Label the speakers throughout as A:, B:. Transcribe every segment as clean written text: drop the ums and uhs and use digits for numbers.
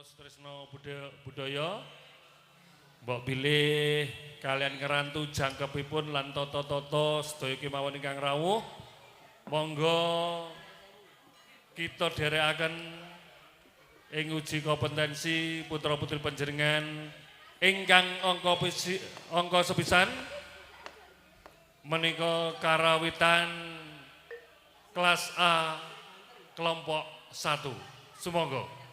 A: Tresno Budaya mbok bilih kalian ngerantu jangkepipun lan tata-tata sedaya kemawon ingkang rawuh. Monggo kita dherekaken ing uji kompetensi putra-putri panjenengan ingkang angka sepisan menika karawitan kelas A kelompok 1. Sumangga.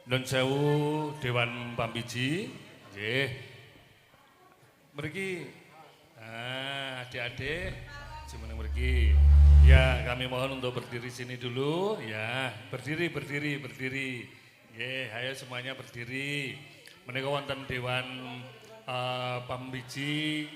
A: Nun sewu Dewan Pambiji. Nggih. Mriki adik-adik semeneng mriki. Ya, kami mohon untuk berdiri sini dulu ya. Berdiri. Nggih, ayo semuanya berdiri. Menika wonten Dewan Pambiji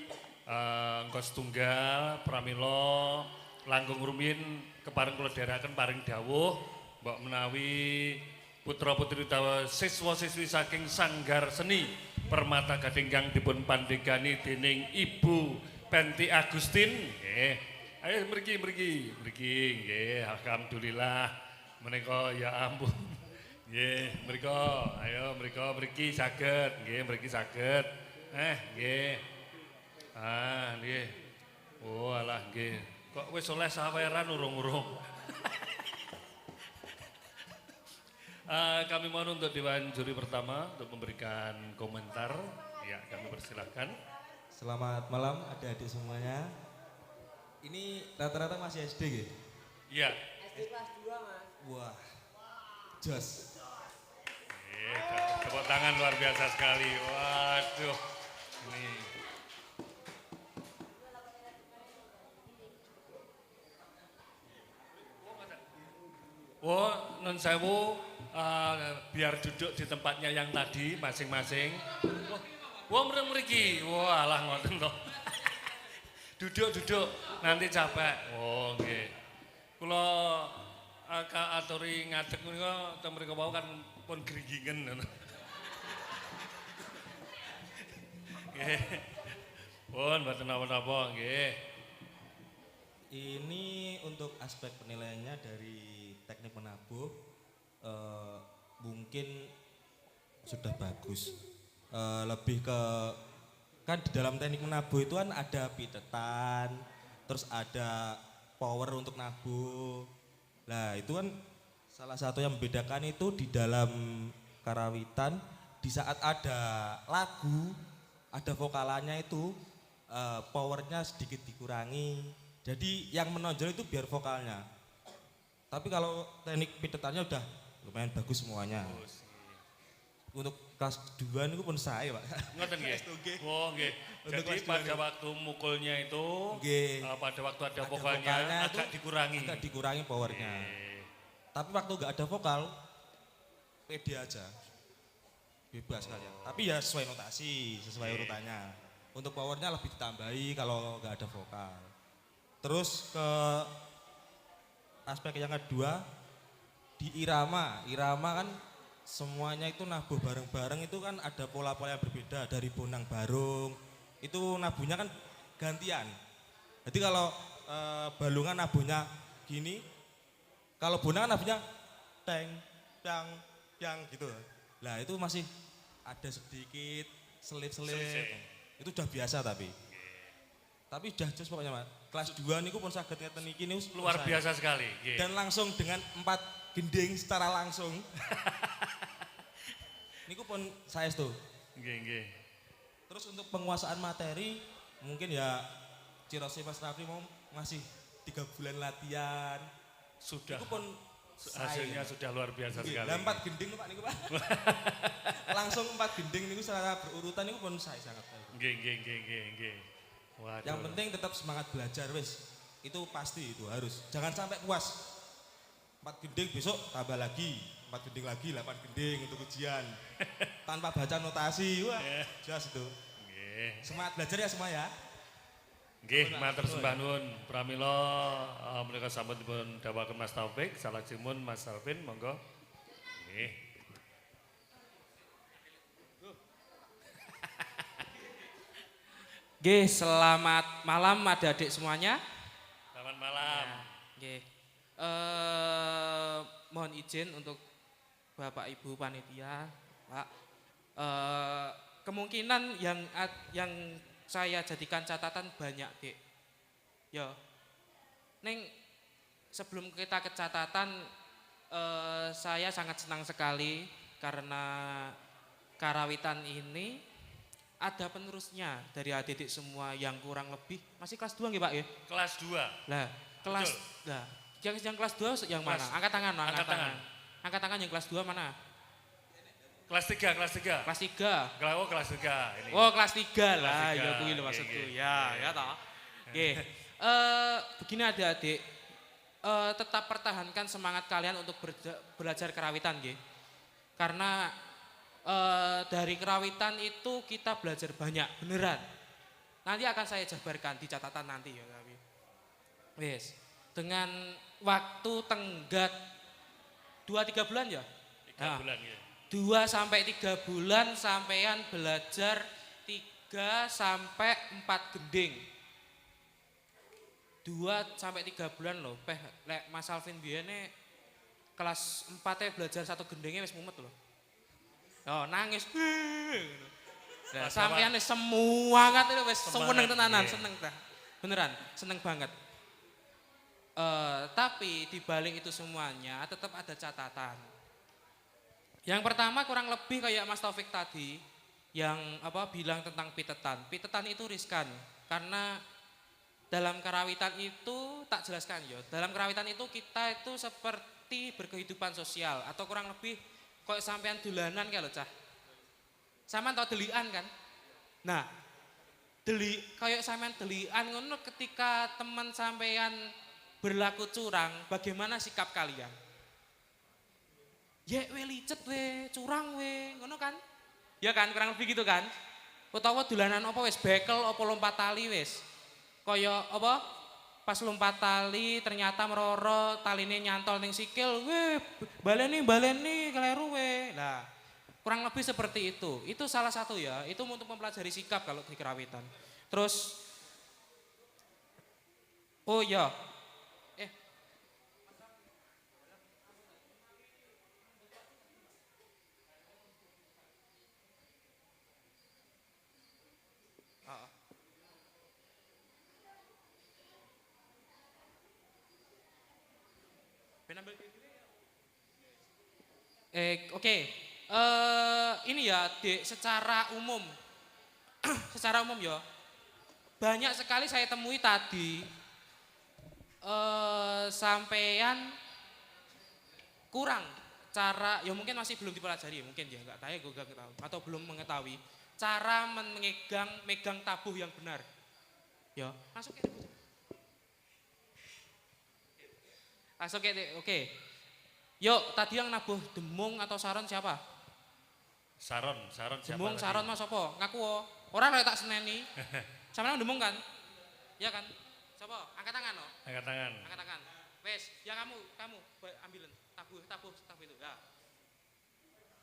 A: engkos tunggal pramila langkung rumiyin kepareng kula dherekaken paring dawuh mbok menawi putra-putri utawa siswa-siswi saking Sanggar Seni Permata Gading kang dipun pandegani dening Ibu Penti Agustin nggih. Ayo mriki nggih. Alhamdulillah menika ya ampun. Nggih, mriki saged nggih, mriki saged. Nggih. Nggih. Oh, alah nggih. Kok wis oleh saweran urung-urung. Kami mohon untuk Dewan Juri pertama untuk memberikan komentar. Ya, kami persilahkan.
B: Selamat malam adik-adik semuanya. Ini rata-rata masih SD gitu?
A: Iya.
C: SD kelas 2 mas.
B: Wah, jos.
A: Tepuk tangan luar biasa sekali. Waduh, ini. Oh, non sewu, biar duduk di tempatnya yang tadi masing-masing. Wah, mriki. Wah, alah ngoten toh. Duduk, nanti capek. Oh, nggih. Kula aturi ngadeg menika teng mriku wau kan pun gringgingen ngono. Nggih. Pun mboten napa-napa nggih.
B: Ini untuk aspek penilaiannya dari teknik menabuh mungkin sudah bagus. Lebih ke kan di dalam teknik menabuh itu kan ada pitetan, terus ada power untuk nabuh. Nah itu kan salah satu yang membedakan itu di dalam karawitan di saat ada lagu, ada vokalannya itu powernya sedikit dikurangi. Jadi yang menonjol itu biar vokalnya. Tapi kalau teknik pitetannya udah lumayan bagus semuanya. Untuk kelas 2 ini pun saya Pak.
A: Ngoten nggih. Oh nggih. Jadi pada waktu mukulnya itu, pada waktu ada vokalnya agak dikurangi.
B: Agak dikurangi powernya. Tapi waktu nggak ada vokal, pede aja. Bebas kalian. Tapi ya sesuai notasi, sesuai urutannya. Untuk powernya lebih ditambahi kalau nggak ada vokal. Terus ke aspek yang kedua, di irama. Irama kan semuanya itu nabuh bareng-bareng itu kan ada pola-pola yang berbeda. Dari bonang barung, itu nabuhnya kan gantian. Jadi kalau balungan nabuhnya gini, kalau bonang nabuhnya teng, piang gitu. Lah itu masih ada sedikit selip-selip. Itu udah biasa tapi udah jos pokoknya Mas. Kelas 2 niku pun saged ngeten iki
A: luar biasa sekali.
B: Dan langsung dengan 4 gending secara langsung. Niku pun saya itu.
A: Nggih.
B: Terus untuk penguasaan materi mungkin ya Cirose Mas Raffi mau masih 3 bulan latihan.
A: Sudah.
B: Niku pun
A: hasilnya sudah luar biasa sekali.
B: 4 gending Pak niku Pak. Langsung 4 gending niku secara berurutan niku pun saya sangat baik.
A: Nggih. Waduh.
B: Yang penting tetap semangat belajar wis. Itu pasti itu harus. Jangan sampai puas. 4 gending besok tambah lagi, 4 gending lagi, 8 gending untuk ujian. Tanpa baca notasi. Wah, jelas itu.
A: Nggih.
B: Semangat belajar ya semua ya.
A: Nggih, matur sembah nuwun. Pramila menika sampun dipun dawuhaken Mas Taufik, salajengipun Mas Alvin, monggo. Nggih.
C: Nggih, selamat malam adik-adik semuanya.
A: Selamat malam.
C: Nggih. Mohon izin untuk Bapak Ibu panitia, Pak. Kemungkinan yang saya jadikan catatan banyak, Dek. Ya. Neng sebelum kita ke catatan saya sangat senang sekali karena karawitan ini ada penerusnya dari adik-adik semua yang kurang lebih masih kelas 2 nggih Pak ya?
A: Kelas 2.
C: Lah, kelas lah. Yang kelas 2 yang mana? Angkat tangan, Angkat tangan yang kelas 2 mana?
A: Kelas 3, kelas 3.
C: Kelas 3.
A: Kalau kelas 3 ini.
C: Oh, kelas 3 lah.
A: Kelas tiga,
C: Ya kuwi lho
A: oke,
C: maksudku.
A: oke.
C: Ya, ya toh. Oke. Begini adik-adik. Tetap pertahankan semangat kalian untuk belajar kerawitan nggih. Karena dari kerawitan itu kita belajar banyak, beneran. Nanti akan saya jabarkan di catatan nanti ya tapi. Wes, dengan waktu tenggat 2-3 bulan ya?
A: 3 bulan ya.
C: 2 sampai 3 bulan sampean belajar 3 sampai 4 gending. 2 sampai 3 bulan loh. Lek Mas Alvin biyene kelas 4 belajar 1 gendingnya wis mumet loh. Oh, nangis. Nah, sampean semua kan itu wis seneng tenanan, seneng ta. Beneran, seneng banget. Tapi di balik itu semuanya tetap ada catatan. Yang pertama kurang lebih kayak Mas Taufik tadi yang bilang tentang pitetan. Pitetan itu riskan karena dalam kerawitan itu tak jelaskan ya. Dalam kerawitan itu kita itu seperti berkehidupan sosial atau kurang lebih kok sampean dolanan kayak lho cah. Sampean tau delian kan? Nah, kayak sampean delian ngono ketika teman sampean berlaku curang, bagaimana sikap kalian? Ya we licet we, curang we, ngono kan? Ya kan, kurang lebih gitu kan? Utawa dolanan apa wis bekel apa lompat tali wis. Kaya apa? Pas lompat tali ternyata meroro taline nyantol ning sikil, we baleni keliru we. Nah, kurang lebih seperti itu. Itu salah satu ya, itu untuk mempelajari sikap kalau di kerawitan. Terus oh ya, oke. Ini ya, Dek, secara umum. Secara umum ya. Banyak sekali saya temui tadi sampean kurang cara, ya mungkin masih belum dipelajari ya, mungkin ya enggak tahu, gue enggak tahu atau belum mengetahui cara megang tabuh yang benar. Ya, masuk ya. Masuk ya, oke. Yuk, tadi yang nabuh demung atau saron siapa?
A: Saron siapa?
C: Demung,
A: tadi?
C: saron mas apa? Ngaku oh. Orang lek tak seneni. Sama demung kan? Iya kan? Siapa? Angkat tangan loh.
A: Angkat tangan.
C: Angkat tangan. Wes, ya kamu ambilin tabuh itu. Ya.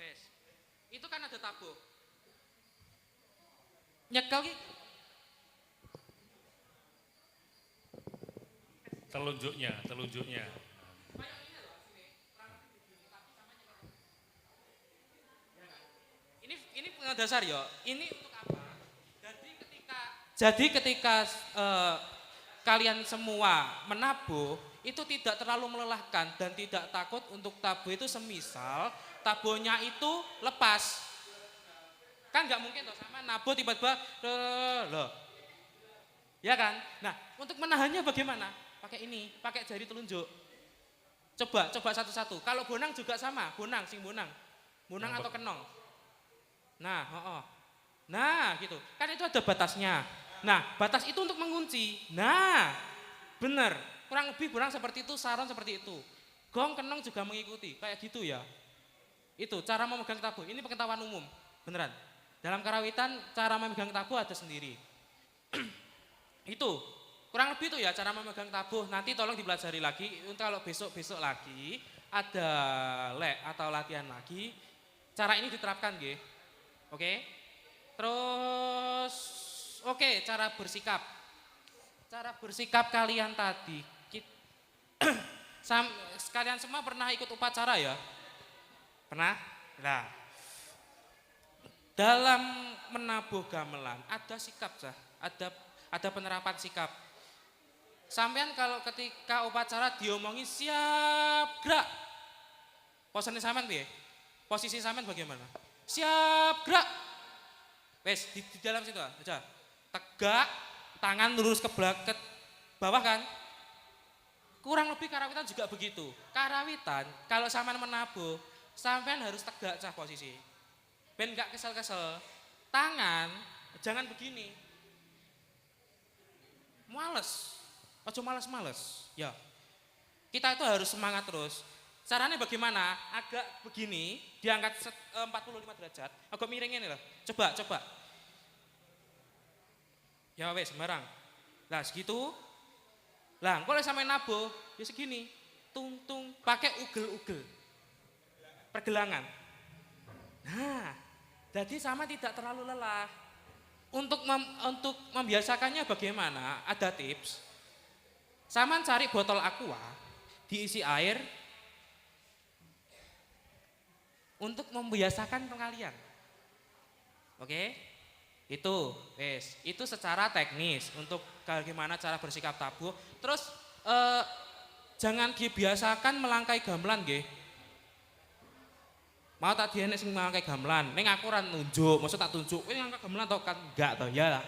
C: Wes. Itu kan ada tabuh. Nyekel ki.
A: Telunjuknya.
C: Ini dasar ya. Ini untuk apa? Jadi ketika kalian semua menabuh itu tidak terlalu melelahkan dan tidak takut untuk tabuh itu semisal tabuhnya itu lepas. Kan nggak mungkin toh sama nabuh tiba-tiba loh. Ya kan? Nah, untuk menahannya bagaimana? Pakai ini, pakai jari telunjuk. Coba satu-satu. Kalau bonang juga sama, bonang. Bonang atau kenong. Nah, Nah, gitu. Kan itu ada batasnya. Nah, batas itu untuk mengunci. Nah, benar. Kurang lebih bonang seperti itu, saron seperti itu. Gong, kenong juga mengikuti. Kayak gitu ya. Itu cara memegang tabuh. Ini pengetahuan umum. Beneran. Dalam karawitan, cara memegang tabuh ada sendiri. Itu. Kurang lebih itu ya cara memegang tabuh. Nanti tolong dipelajari lagi. Untuk kalau besok-besok lagi ada atau latihan lagi. Cara ini diterapkan, nggih. Oke. Terus cara bersikap. Cara bersikap kalian tadi. Kalian semua pernah ikut upacara ya? Pernah? Nah. Dalam menabuh gamelan ada sikap, ada penerapan sikap. Sampean kalau ketika upacara diomongi siap gerak. Posisi sampean piye? Posisi sampean bagaimana? Siap gerak. Wes di dalam situ aja. Tegak, tangan lurus ke bawah kan? Kurang lebih karawitan juga begitu. Karawitan kalau sampean menabuh, sampean harus tegak cah posisi. Ben gak kesel-kesel. Tangan jangan begini. Males. Ojo males-males. Ya. Kita itu harus semangat terus. Caranya bagaimana? Agak begini, diangkat 45 derajat, agak miring ini loh. Coba. Ya wes sembarang. Lah segitu. Lah, kalau sampai nabo, ya segini. Tung, pakai ugel-ugel. Pergelangan. Nah, jadi sama tidak terlalu lelah. Untuk membiasakannya bagaimana? Ada tips. Sama cari botol aqua, diisi air, untuk membiasakan kalian. Oke? Itu secara teknis untuk bagaimana cara bersikap tabuh. Terus jangan dibiasakan melangkai gamelan nggih. Mau tak diene sing melangkai gamelan, ning aku ora nunjuk, maksud tak tunjuk, kowe ngangkat gamelan to kan enggak to ya.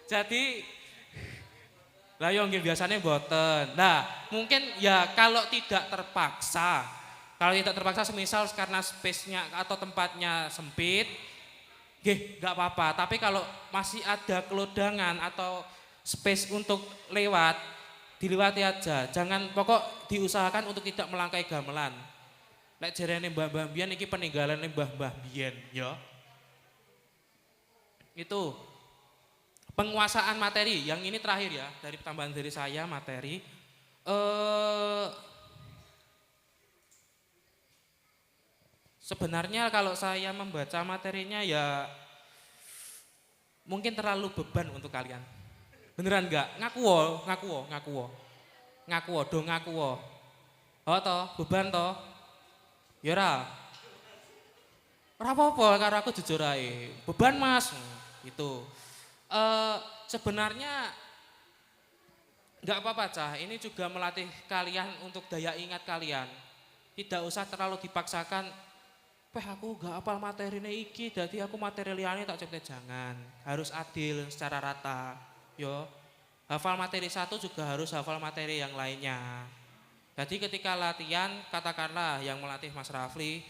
C: Jadi lah yo nggih biasanya mboten. Nah, mungkin ya kalau tidak terpaksa semisal karena space-nya atau tempatnya sempit, nggak apa-apa. Tapi kalau masih ada kelodangan atau space untuk lewat, dilewati aja. Jangan pokok diusahakan untuk tidak melangkai gamelan. Lek jarene mbah-mbah mbiyen iki peninggalane mbah-mbah mbiyen ya. Itu penguasaan materi. Yang ini terakhir ya, dari tambahan dari saya materi. Sebenarnya kalau saya membaca materinya ya mungkin terlalu beban untuk kalian. Beneran enggak? Ngaku wo. Oh toh, beban toh. Ya ora. Ora apa-apa karo aku jujur ae. Beban Mas. Itu. Sebenarnya enggak apa-apa Cah. Ini juga melatih kalian untuk daya ingat kalian. Tidak usah terlalu dipaksakan. Aku gak hafal materinya iki, jadi aku materi liane tak cepet jangan. Harus adil secara rata. Yo, hafal materi satu juga harus hafal materi yang lainnya. Jadi ketika latihan, katakanlah yang melatih Mas Rafli,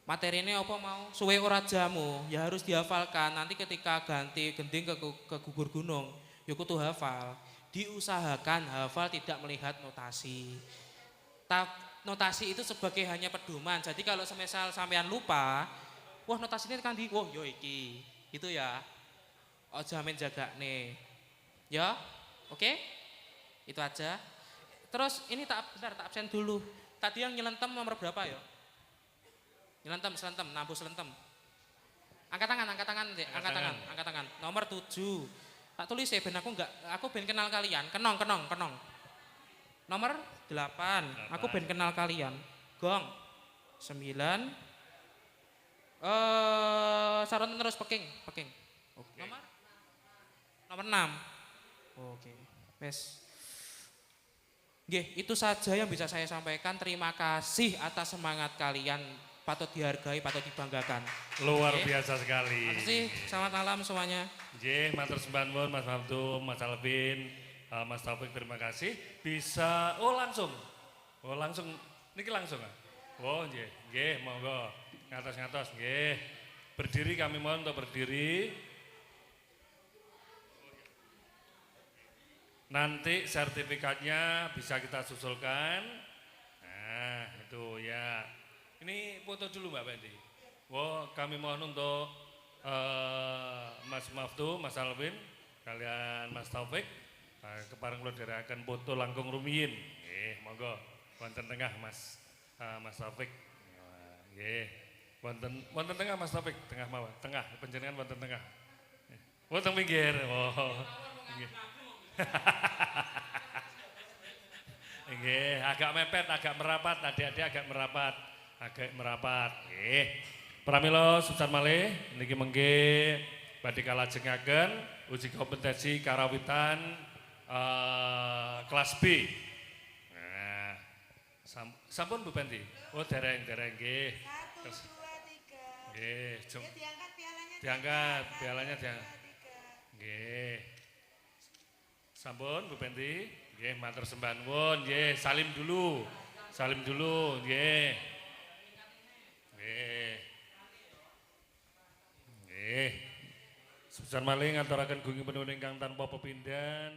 C: materinya apa mau? Suwe ora jamu, ya harus dihafalkan. Nanti ketika ganti gending ke gugur gunung, ya kudu hafal. Diusahakan hafal tidak melihat notasi. Notasi itu sebagai hanya pedoman. Jadi kalau semisal sampean lupa, wah notasinya kan di, wah yo iki, gitu ya. Oh jamin jaga nih, ya, oke, itu aja. Terus ini tak absen dulu. Tadi yang nyelentem nomor berapa ya? Nyelentem, nampu selentem. Angkat tangan. Nomor 7. Tak tulis ya, ben aku ben kenal kalian. Kenong. Nomor 8. Aku ben kenal kalian. Gong. 9. Saron terus peking. Okay. Nomor 6. Oke. Wes. Nggih, itu saja yang bisa saya sampaikan. Terima kasih atas semangat kalian. Patut dihargai, patut dibanggakan.
A: Luar biasa sekali.
C: Terima kasih. Selamat malam semuanya.
A: Nggih, matur sembah nuwun Mas Mabdu, Mas Alvin, Mas Taufik, terima kasih. Bisa langsung. Niki langsung ah. Nggih, monggo. Ngatos, nggih. Berdiri kami mohon untuk berdiri. Nanti sertifikatnya bisa kita susulkan. Nah, itu ya. Ini foto dulu Mbak Fendi. Kami mohon untuk Mas Maftu, Mas Alvin, kalian Mas Taufik, kepareng kula dherekaken foto langkung rumiyin. Nggih, monggo. Wonten tengah Mas Taufik. Nggih. Wonten tengah Mas Taufik, tengah mawon. Tengah panjenengan wonten tengah. Wonten pinggir. Nggih. Nggih, agak mepet, agak merapat, adik-adik agak merapat. Nggih. Pramila sucan malih niki mengke badhe kalajengaken uji kompetensi karawitan kelas B. Nah, sampun Bu Penti. Dereng nggih.
D: 1, 2, 3.
A: Nggih,
D: Diangkat pialanya.
A: diangkat. Nggih. Sampun Bu Penti, nggih matur sembah nuwun, nggih salim dulu, nggih. Nggih. Nggih. Sebesar maling aturaken gunging penuhun ingkang tanpa pepindhan.